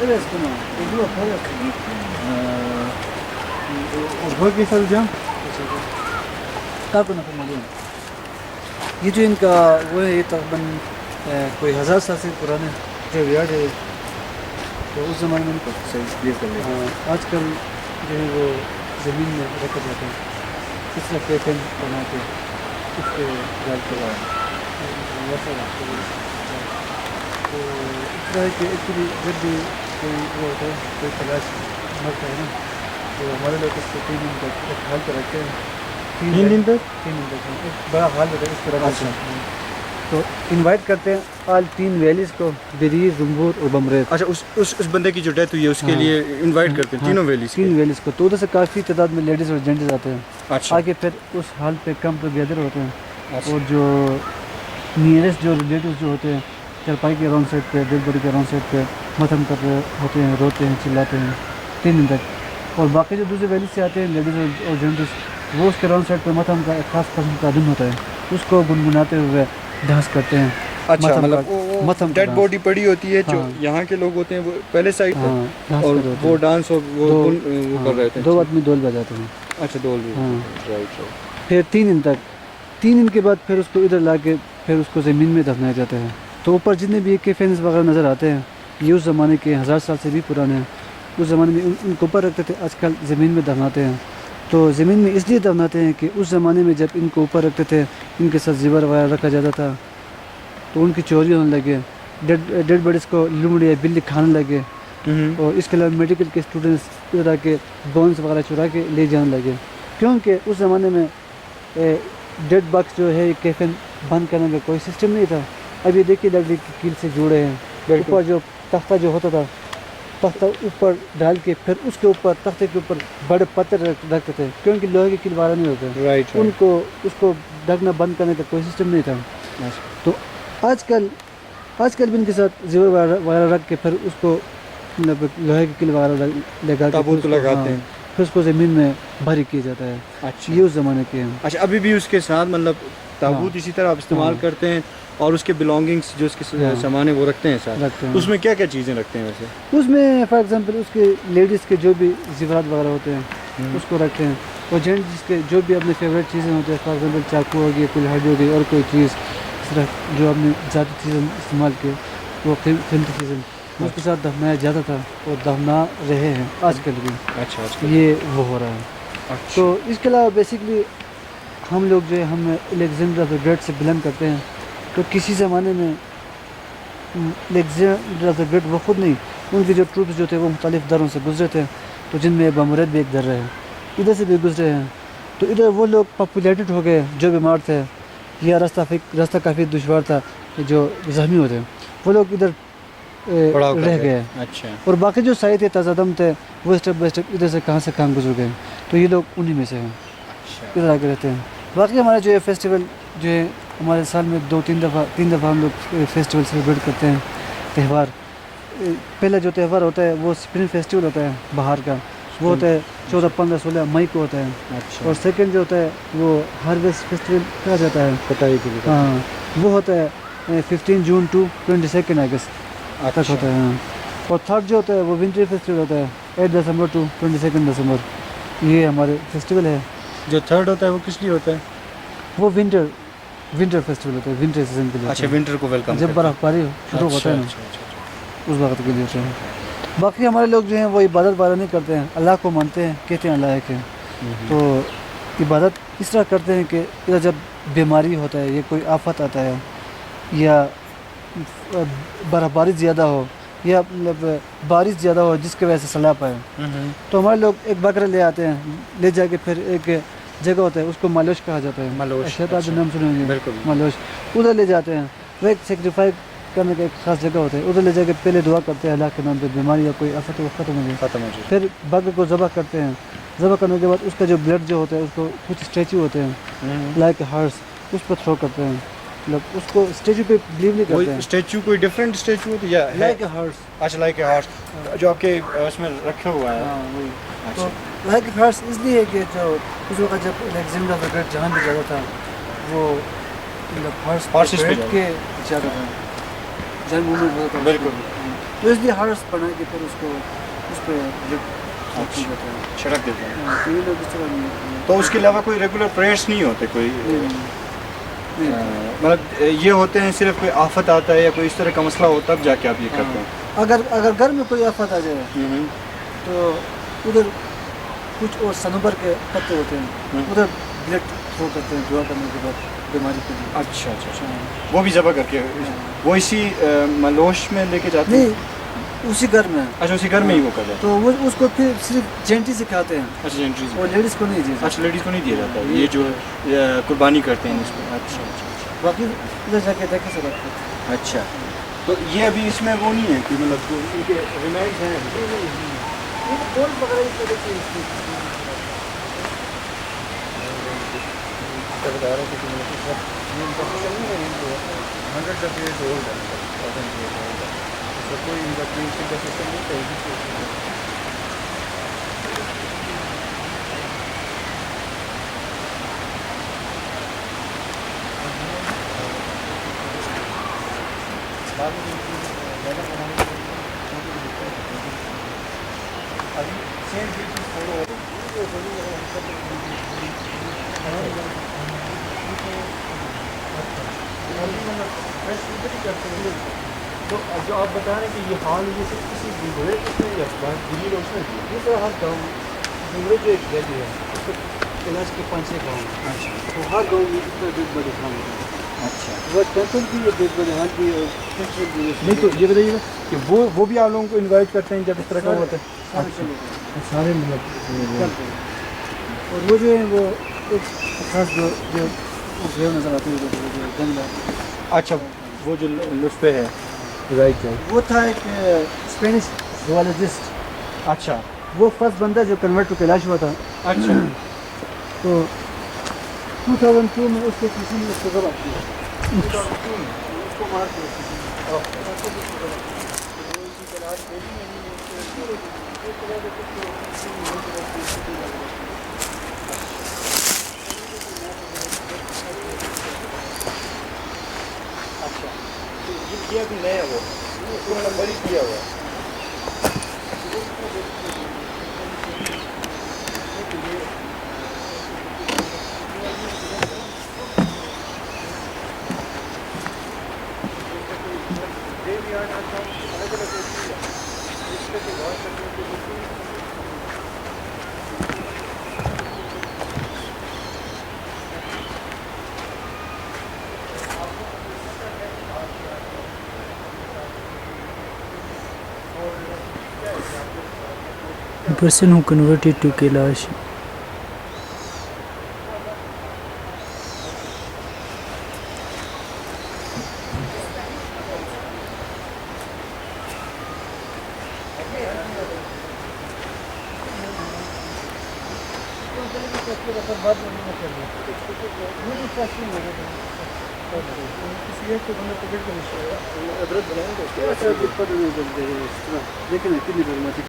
یہ جو ان کا وہ ہے یہ تقریباً کوئی 1000 سال سے پرانے جو یارڈ ہے تو اس زمانے میں ان کو آج کل جو ہے وہ زمین میں رکھا جاتا ہے اس طرح پیپن بنا کے اس کے ڈال کے ویسا تو اس طرح ہے کہ ایکچولی جب بھی کوئی وہ ہوتا ہے کوئی تلاش مرتا ہے نا تو ہمارے لوگ اس کو 3 دن تک ایک حال پہ رکھتے ہیں 3 دن تک ایک بڑا حال ہوتا ہے اس طرح تو انوائٹ کرتے ہیں آل 3 ویلیز کو بیریز زمبور اور بمریز. اچھا اس بندے کی جو ڈیتھ ہوئی ہے اس کے لیے انوائٹ کرتے ہیں تینوں ویلیز 3 ویلیز کو. تو ادھر سے کافی تعداد میں لیڈیز اور جینٹس آتے ہیں. اچھا آگے پھر اس حال پہ کم ٹوگیدر ہوتے ہیں اور جو نیئرسٹ جو ریلیٹیوز جو ہوتے ہیں چرپائی کے راؤنڈ سائڈ پہ ڈیڈ باڈی کے راؤنڈ سائڈ پہ متھم کر رہے ہوتے ہیں روتے ہیں چلاتے ہیں 3 دن تک. اور باقی جو دوسرے ویلیز سے آتے ہیں لیڈیز اور جینٹس وہ اس کے راؤنڈ سائڈ پہ متھم کا ایک خاص قسم کا دن ہوتا ہے اس کو گنگناتے ہوئے ڈانس کرتے ہیں. اچھا مطلب ڈیڈ باڈی پڑی ہوتی ہے جو یہاں کے لوگ ہوتے ہیں وہ پہلے سائڈ پہ اور وہ ڈانس وہ کر رہے تھے. 2 آدمی ڈول بجاتے ہیں. اچھا ڈول بھی رائٹ. پھر 3 دن تک 3 دن کے بعد پھر اس کو ادھر لا کے پھر اس کو زمین میں دفنایا جاتا ہے. تو اوپر جتنے بھی کیفنز وغیرہ نظر آتے ہیں یہ اس زمانے کے 1000 سال سے بھی پرانے ہیں. اس زمانے میں ان کو اوپر رکھتے تھے آج کل زمین میں دفناتے ہیں. تو زمین میں اس لیے دفناتے ہیں کہ اس زمانے میں جب ان کو اوپر رکھتے تھے ان کے ساتھ زیور وغیرہ رکھا جاتا تھا تو ان کی چوری ہونے لگے. ڈیڈ باڈیز کو لومڑی یا بلی کھانے لگے اور اس کے علاوہ میڈیکل کے اسٹوڈنٹس طرح کے بونس وغیرہ چرا کے لے جانے لگے کیونکہ اس زمانے میں ڈیڈ باکس جو ہے کیفن بند کرنے کا کوئی سسٹم نہیں تھا. اب یہ دیکھیے لکڑی کی کیل سے جوڑے ہیں. اوپر جو تختہ جو ہوتا تھا تختہ اوپر ڈال کے پھر اس کے اوپر تختے کے اوپر بڑے پتھر رکھتے تھے کیونکہ لوہے کی کیل وغیرہ نہیں ہوتے ان کو اس کو ڈھکنا بند کرنے کا کوئی سسٹم نہیں تھا. تو آج کل بھی ان کے ساتھ زیور وغیرہ رکھ کے پھر اس کو لوہے کی کیل وغیرہ لگا کے تابوت لگاتے ہیں پھر اس کو زمین میں بھاری کیا جاتا ہے. اچھا یہ اس زمانے کے ہیں. اچھا ابھی بھی اس کے ساتھ مطلب تابوت اسی طرح آپ استعمال کرتے ہیں اور اس کے بلانگنگس جو اس کے سامان ہے وہ رکھتے ہیں ساتھ. اس میں کیا کیا چیزیں رکھتے ہیں ویسے؟ اس میں فار ایگزامپل اس کے لیڈیز کے جو بھی زیورات وغیرہ ہوتے ہیں اس کو رکھتے ہیں اور جینٹس کے جو بھی اپنے فیوریٹ چیزیں ہوتی ہیں فار ایگزامپل چاقو ہو گئی کلہاڑی ہو گئی اور کوئی چیز اس طرح جو اپنے ذاتی چیزیں استعمال کی وہ قیمتی چیزیں اس کے ساتھ دفنایا جاتا تھا اور دفنا رہے ہیں آج کل بھی. اچھا یہ وہ ہو رہا ہے. تو اس کے علاوہ بیسکلی ہم لوگ جو ہے ہم الیگزینڈر آف دا گریٹ سے بلانگ کرتے ہیں. تو کسی زمانے میں الیگزینڈر آف دا گریٹ وہ خود نہیں ان کے جو ٹروپس جو تھے وہ مختلف دروں سے گزرے تھے تو جن میں بمرید بھی ایک در رہے ہیں ادھر سے بھی گزرے ہیں. تو ادھر وہ لوگ پاپولیٹڈ ہو گئے جو بیمار تھے یا راستہ کافی دشوار تھا جو زخمی ہوتے ہیں وہ لوگ ادھر رہ گئے. اچھا اور باقی جو سائے تھے تازہ دم تھے وہ اسٹیپ بائی اسٹیپ ادھر سے کہاں سے کہاں گزر گئے. تو یہ لوگ انہی میں سے ہیں ادھر آ کے رہتے ہیں. باقی ہمارے جو ہے فیسٹیول جو ہے ہمارے سال میں 3 دفعہ ہم لوگ فیسٹیول سیلیبریٹ کرتے ہیں. تہوار پہلا جو تہوار ہوتا ہے وہ اسپرنگ فیسٹیول ہوتا ہے باہر کا وہ ہوتا ہے 14, 15, 16 مئی کو ہوتا ہے. اور سیکنڈ جو ہوتا ہے وہ ہارویسٹ فیسٹیول کہا جاتا ہے کٹائی کے لیے. ہاں وہ ہوتا ہے 15 جون ٹو 22 اگست تک ہوتا ہے. اور تھرڈ جو ہوتا ہے وہ ونٹر فیسٹیول ہوتا ہے 8 دسمبر ٹو 22 دسمبر. یہ ہمارے فیسٹیول ہے. جو تھرڈ ہوتا ہے وہ کس لیے ہوتا ہے؟ وہ ونٹر فیسٹیول ہوتا ہے ونٹر سیزن کے لیے. اچھا ونٹر کو ویلکم جب برف باری شروع ہوتا ہے نا اس وقت کے لیے ہوتا ہے. باقی ہمارے لوگ جو ہیں وہ عبادت وغیرہ نہیں کرتے ہیں اللہ کو مانتے ہیں کہتے ہیں اللہ ہے. تو عبادت اس طرح کرتے ہیں کہ ادھر جب بیماری ہوتا ہے یا کوئی آفت آتا ہے یا برف باری زیادہ ہو یا بارش زیادہ ہو جس کی وجہ سے سیلاب آئے تو ہمارے لوگ ایک بکرا لے آتے ہیں لے جا کے پھر ایک جگہ ہوتا ہے اس کو مالوش کہا جاتا ہے. شاید نام سنیں گے مالوش. ادھر لے جاتے ہیں وہ ایک سیکریفائی کرنے کا ایک خاص جگہ ہوتا ہے. ادھر لے جا کے پہلے دعا کرتے ہیں اللہ کے نام پہ بیماری یا کوئی آفت وہ ختم ہو جائے. پھر بکرے کو ذبح کرتے ہیں. ذبح کرنے کے بعد اس کا جو بلڈ جو ہوتا ہے اس کو کچھ اسٹیچو ہوتے ہیں لائک ہارس اس پہ تھرو کرتے ہیں. مطلب اس کو اسٹیچو پہ بلیو نہیں کرتے ہیں. اسٹیچو کوئی ڈفرینٹ اسٹیچو ہوتا ہے یا لائک ہارس. اچھا لائک ہارس جو آپ کے اس میں رکھا ہوا ہے. تو لائک ہارس اس لیے ہے کہ جو اس وقت جب الیگزینڈر آف دا گریٹ جہاں بھی جاتا تھا وہ ہارس پہ بیٹھ کے جاتا تھا. بالکل تو اس لیے ہارس بنا کے پھر اس کو اس پہ چھڑک دیتے ہیں. تو یہ لوگ اس طرح نہیں. تو اس کے علاوہ کوئی ریگولر پریئرس نہیں ہوتے کوئی مطلب یہ ہوتے ہیں صرف کوئی آفت آتا ہے یا کوئی اس طرح کا مسئلہ ہو تب جا کے آپ یہ کرتے ہیں؟ اگر گھر میں کوئی آفت آ جائے تو ادھر کچھ اور صنوبر کے پتے ہوتے ہیں ادھر بلڈ تھرو کرتے ہیں دعا کرنے کے بعد بیماری کے لیے. اچھا اچھا اچھا وہ بھی ذبح کر کے وہ اسی ملوش میں لے کے جاتے ہیں؟ نہیں اسی گھر میں. اچھا اسی گھر میں ہی وہ کرتے ہیں. تو وہ اس کو پھر صرف جینٹی سے کھاتے ہیں. اچھا جینٹری اور لیڈیز کو نہیں دیا. اچھا لیڈیز کو نہیں دیا جاتا یہ جو قربانی کرتے ہیں اس کو. اچھا اچھا باقی ادھر جا کے دیکھے سے رکھتے ہیں. اچھا تو یہ ابھی اس میں وہ نہیں ہے کہ مطلب ان کے ریمائنڈ ہیں گولڈ وغیرہ اس طرح کی بتا رہے ہیں کہ 100 years old ہے 1000 years old ہے تو کوئی ان کا کا سسٹم نہیں چاہیے. تو جو آپ بتا رہے ہیں کہ یہ حال یہ صرف کسی گنگوے میں یا دلی روز میں یہ سر ہر گاؤں گنگوے جو ایک ویلی ہے اس کو کلاش کے 5-6 گاؤں. اچھا تو ہر گاؤں میں اتنا بڑے بڑے کام ہوتے ہیں. اچھا وہ ٹیمپل بھی ہے بڑے بڑے ہر بھی اور نہیں تو یہ بتائیے کہ وہ بھی آپ لوگوں کو انوائٹ کرتے ہیں جب اس طرح کا ہوتا ہے سارے مطلب اور وہ جو ہے وہ ایک خاص جو گھیو نظر آتے ہیں جنگل. اچھا وہ جو لطف ہے رائٹ ہے وہ تھا ایک اسپینش زوالوجسٹ. اچھا وہ فرسٹ بندہ جو کنورٹ ٹو کیلاش ہوا تھا. اچھا تو 2002 میں اس کے کسی نے اس کو ذبح کیا. 2002 میں اس کو مار دیا. یہ بھی نیا وہ نمبر ہی کیا ہوا ہے. A person who converted to Kailash. لیکن کتنی